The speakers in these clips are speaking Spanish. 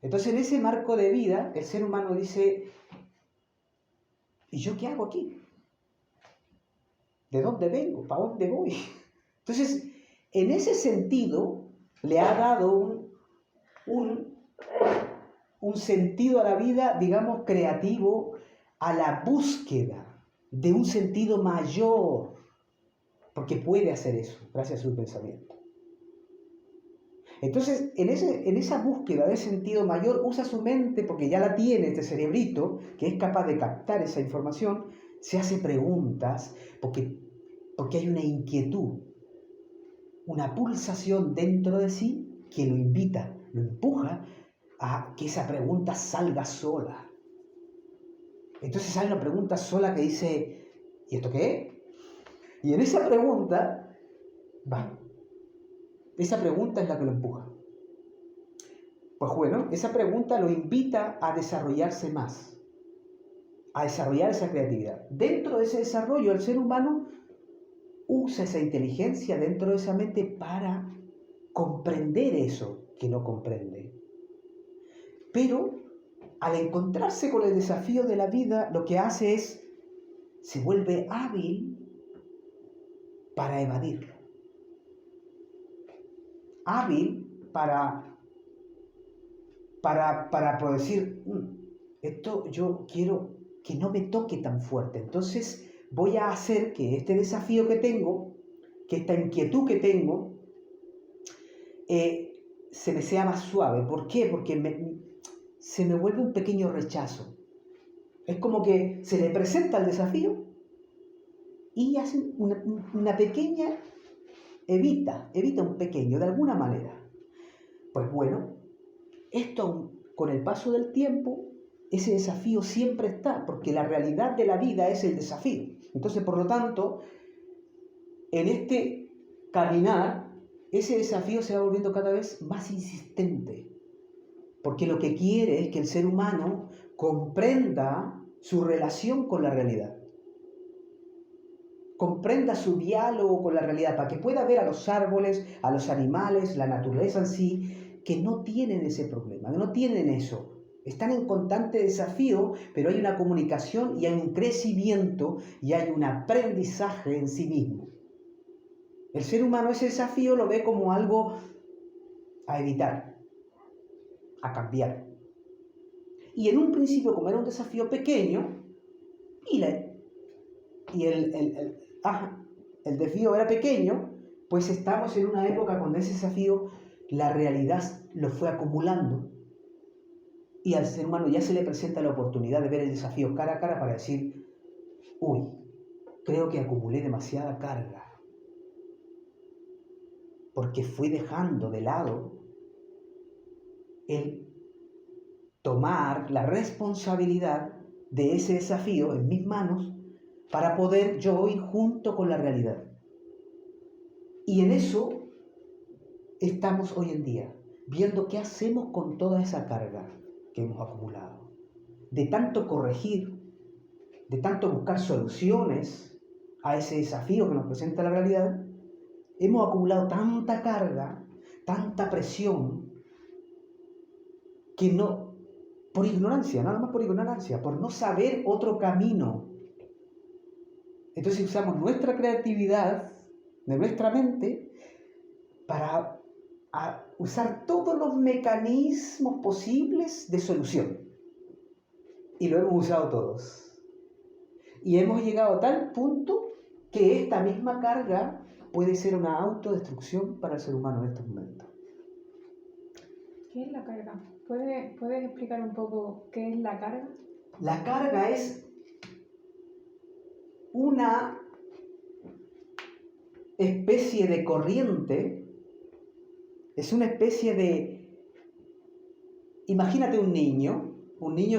Entonces, en ese marco de vida, el ser humano dice, ¿y yo qué hago aquí? ¿De dónde vengo? ¿Para dónde voy? Entonces, en ese sentido, le ha dado un sentido a la vida, digamos, creativo, a la búsqueda de un sentido mayor, porque puede hacer eso, gracias a su pensamiento. Entonces, en esa búsqueda de sentido mayor, usa su mente, porque ya la tiene este cerebrito, que es capaz de captar esa información, se hace preguntas, porque hay una inquietud, una pulsación dentro de sí que lo invita, lo empuja a que esa pregunta salga sola. Entonces sale una pregunta sola que dice, ¿y esto qué es? Y en esa pregunta, esa pregunta es la que lo empuja. Pues bueno, esa pregunta lo invita a desarrollarse más, a desarrollar esa creatividad. Dentro de ese desarrollo, el ser humano usa esa inteligencia dentro de esa mente para comprender eso que no comprende. Pero al encontrarse con el desafío de la vida, lo que hace es, se vuelve hábil para evadirlo. Hábil para poder decir, esto yo quiero que no me toque tan fuerte. Entonces voy a hacer que este desafío que tengo, que esta inquietud que tengo, se me sea más suave. ¿Por qué? Porque se me vuelve un pequeño rechazo. Es como que se le presenta el desafío y hace una pequeña, evita un pequeño, de alguna manera. Pues bueno, esto con el paso del tiempo, ese desafío siempre está, porque la realidad de la vida es el desafío. Entonces, por lo tanto, en este caminar, ese desafío se va volviendo cada vez más insistente, porque lo que quiere es que el ser humano comprenda su relación con la realidad, comprenda su diálogo con la realidad, para que pueda ver a los árboles, a los animales, la naturaleza en sí, que no tienen ese problema, que no tienen eso. Están en constante desafío, pero hay una comunicación y hay un crecimiento y hay un aprendizaje en sí mismo. El ser humano ese desafío lo ve como algo a evitar, a cambiar. Y en un principio, como era un desafío pequeño, el desafío era pequeño, pues estamos en una época donde ese desafío, la realidad lo fue acumulando. Y al ser humano ya se le presenta la oportunidad de ver el desafío cara a cara para decir, uy, creo que acumulé demasiada carga. Porque fui dejando de lado el tomar la responsabilidad de ese desafío en mis manos para poder yo ir junto con la realidad. Y en eso estamos hoy en día, viendo qué hacemos con toda esa carga que hemos acumulado. De tanto corregir, de tanto buscar soluciones a ese desafío que nos presenta la realidad, hemos acumulado tanta carga, tanta presión, que no, por ignorancia, nada más por ignorancia, por no saber otro camino. Entonces usamos nuestra creatividad, de nuestra mente, para usar todos los mecanismos posibles de solución. Y lo hemos usado todos. Y hemos llegado a tal punto que esta misma carga puede ser una autodestrucción para el ser humano en estos momentos. ¿Qué es la carga? ¿Puedes explicar un poco qué es la carga? La carga es una especie de corriente, es una especie de... Imagínate un niño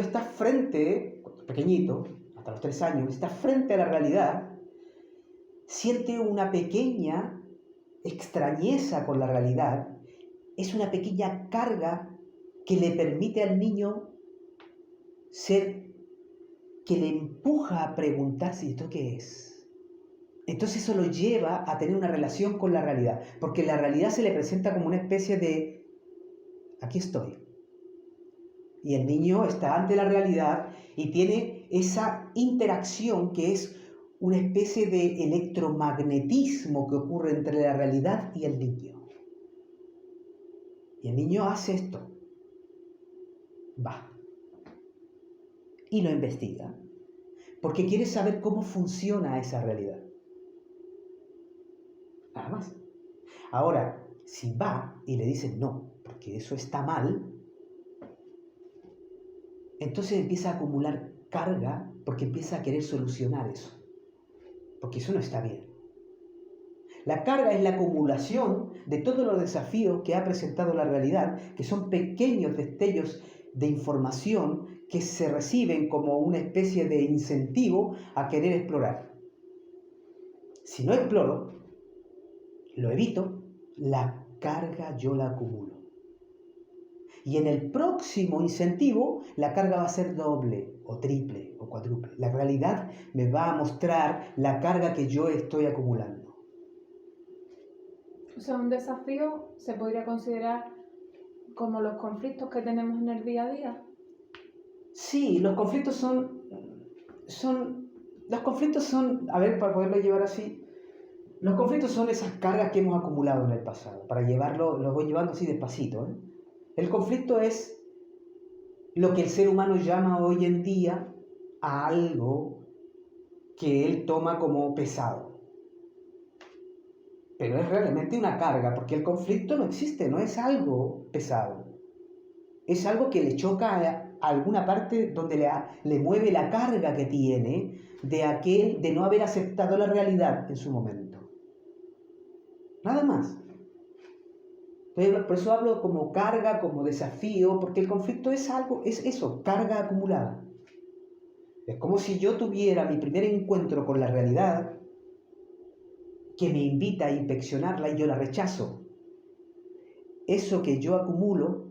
está frente, pequeñito, hasta los 3 años, está frente a la realidad, siente una pequeña extrañeza con la realidad, es una pequeña carga que le permite al niño ser, que le empuja a preguntarse, ¿esto qué es? Entonces eso lo lleva a tener una relación con la realidad, porque la realidad se le presenta como una especie de, aquí estoy, Y el niño está ante la realidad y tiene esa interacción que es una especie de electromagnetismo que ocurre entre la realidad y el niño. Y el niño hace esto. Va. Y lo investiga. Porque quiere saber cómo funciona esa realidad. Nada más. Ahora, si va y le dicen no, porque eso está mal, entonces empieza a acumular carga porque empieza a querer solucionar eso. Porque eso no está bien. La carga es la acumulación de todos los desafíos que ha presentado la realidad, que son pequeños destellos de información que se reciben como una especie de incentivo a querer explorar. Si no exploro, lo evito, la carga yo la acumulo. Y en el próximo incentivo, la carga va a ser doble, o triple, o cuádruple. La realidad me va a mostrar la carga que yo estoy acumulando. O sea, un desafío se podría considerar como los conflictos que tenemos en el día a día. Sí, los conflictos son, a ver, para poderlo llevar así, los conflictos son esas cargas que hemos acumulado en el pasado. Para llevarlo, lo voy llevando así despacito, ¿eh? El conflicto es lo que el ser humano llama hoy en día a algo que él toma como pesado. Pero es realmente una carga, porque el conflicto no existe, no es algo pesado. Es algo que le choca a alguna parte donde le mueve la carga que tiene de no haber aceptado la realidad en su momento. Nada más. Por eso hablo como carga, como desafío, porque el conflicto es algo, es eso, carga acumulada. Es como si yo tuviera mi primer encuentro con la realidad que me invita a inspeccionarla y yo la rechazo. Eso que yo acumulo,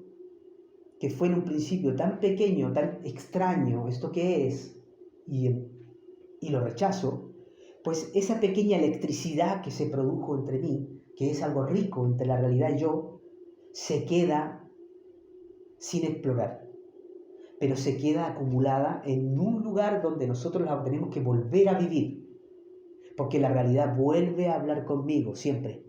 que fue en un principio tan pequeño, tan extraño, ¿esto qué es? Y lo rechazo, pues esa pequeña electricidad que se produjo entre mí, que es algo rico entre la realidad y yo, se queda sin explorar, pero se queda acumulada en un lugar donde nosotros la tenemos que volver a vivir, porque la realidad vuelve a hablar conmigo siempre,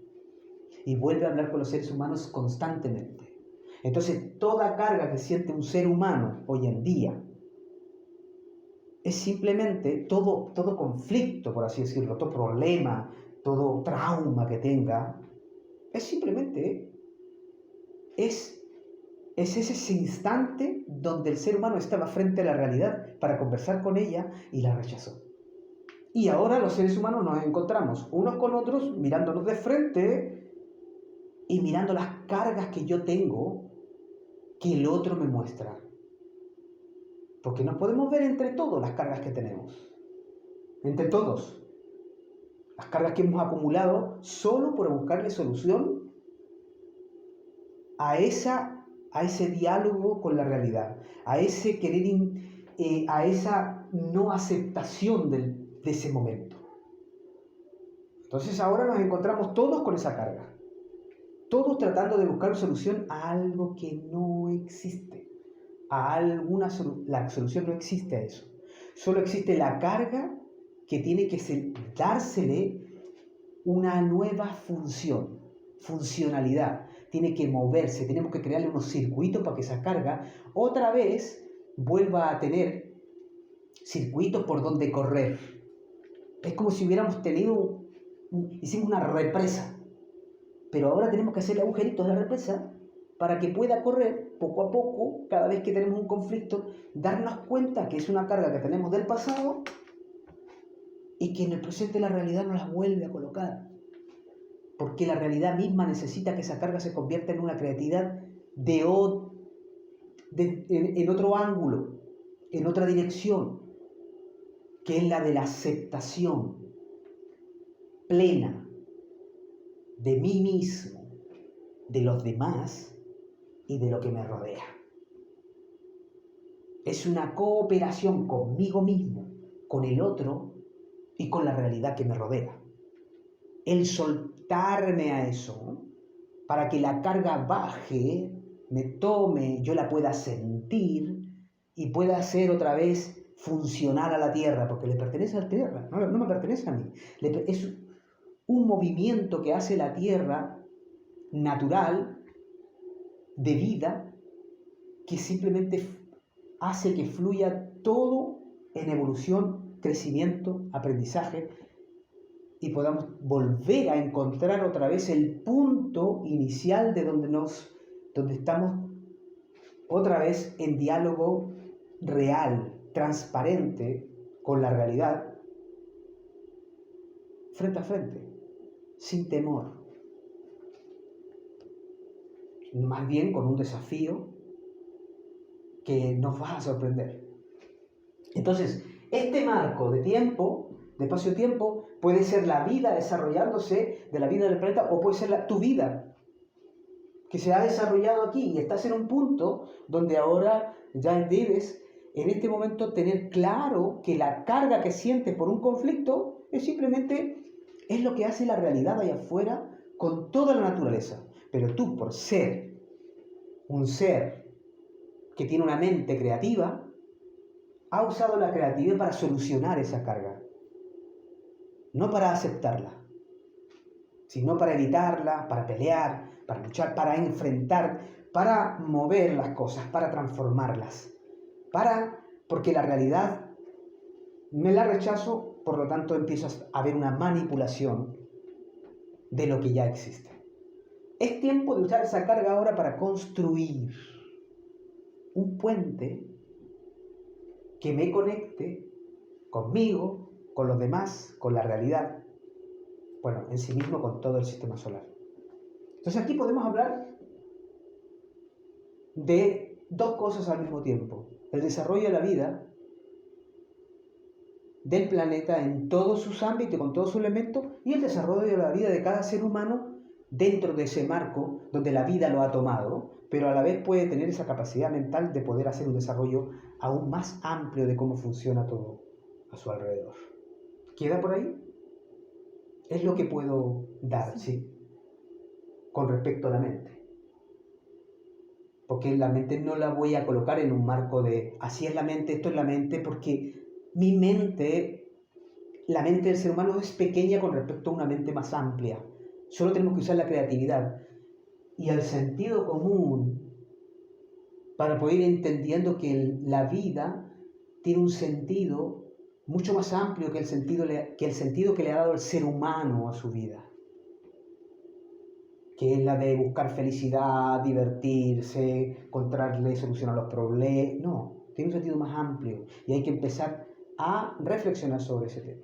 y vuelve a hablar con los seres humanos constantemente. Entonces, toda carga que siente un ser humano hoy en día es simplemente todo conflicto, por así decirlo, todo problema, todo trauma que tenga, es simplemente es ese instante donde el ser humano estaba frente a la realidad para conversar con ella y la rechazó. Y ahora los seres humanos nos encontramos unos con otros mirándonos de frente y mirando las cargas que yo tengo que el otro me muestra. Porque nos podemos ver entre todos las cargas que tenemos. Entre todos. Las cargas que hemos acumulado solo por buscarle solución a ese diálogo con la realidad, a ese a esa no aceptación de ese momento. Entonces ahora nos encontramos todos con esa carga, todos tratando de buscar solución a algo que no existe, la solución no existe a eso, solo existe la carga que tiene que dársele una nueva funcionalidad. Tiene que moverse, tenemos que crearle unos circuitos para que esa carga otra vez vuelva a tener circuitos por donde correr. Es como si hubiéramos hicimos una represa, pero ahora tenemos que hacerle agujeritos a la represa para que pueda correr poco a poco, cada vez que tenemos un conflicto, darnos cuenta que es una carga que tenemos del pasado y que en el presente la realidad nos la vuelve a colocar. Porque la realidad misma necesita que esa carga se convierta en una creatividad en otro ángulo, en otra dirección, que es la de la aceptación plena de mí mismo, de los demás y de lo que me rodea. Es una cooperación conmigo mismo, con el otro y con la realidad que me rodea. El soltarme a eso para que la carga baje me tome, yo la pueda sentir y pueda ser otra vez funcional a la Tierra, porque le pertenece a la Tierra, no me pertenece a mí. Es un movimiento que hace la Tierra natural, de vida, que simplemente hace que fluya todo en evolución, crecimiento, aprendizaje, y podamos volver a encontrar otra vez el punto inicial de donde estamos otra vez en diálogo real, transparente con la realidad, frente a frente, sin temor, más bien con un desafío que nos va a sorprender. Entonces, este marco de tiempo, de espacio-tiempo, puede ser la vida desarrollándose de la vida del planeta, o puede ser tu vida, que se ha desarrollado aquí y estás en un punto donde ahora ya debes, en este momento, tener claro que la carga que sientes por un conflicto es lo que hace la realidad allá afuera con toda la naturaleza. Pero tú, por ser un ser que tiene una mente creativa, ha usado la creatividad para solucionar esa carga, no para aceptarla, sino para evitarla, para pelear, para luchar, para enfrentar, para mover las cosas, para transformarlas, porque la realidad me la rechazo, por lo tanto empiezas a ver una manipulación de lo que ya existe. Es tiempo de usar esa carga ahora para construir un puente que me conecte conmigo, con los demás, con la realidad, bueno, en sí mismo con todo el sistema solar. Entonces aquí podemos hablar de dos cosas al mismo tiempo: el desarrollo de la vida del planeta en todos sus ámbitos, con todos sus elementos, y el desarrollo de la vida de cada ser humano dentro de ese marco donde la vida lo ha tomado, pero a la vez puede tener esa capacidad mental de poder hacer un desarrollo aún más amplio de cómo funciona todo a su alrededor. ¿Queda por ahí? Es lo que puedo dar, sí, con respecto a la mente. Porque la mente no la voy a colocar en un marco de así es la mente, esto es la mente, porque la mente del ser humano es pequeña con respecto a una mente más amplia. Solo tenemos que usar la creatividad y el sentido común para poder ir entendiendo que la vida tiene un sentido mucho más amplio que el sentido que le ha dado el ser humano a su vida, que es la de buscar felicidad, divertirse, encontrarle solución a los problemas. No, tiene un sentido más amplio y hay que empezar a reflexionar sobre ese tema.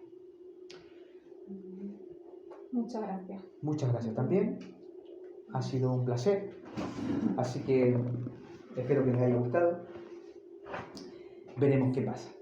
Muchas gracias. Muchas gracias también. Ha sido un placer. Así que espero que les haya gustado. Veremos qué pasa.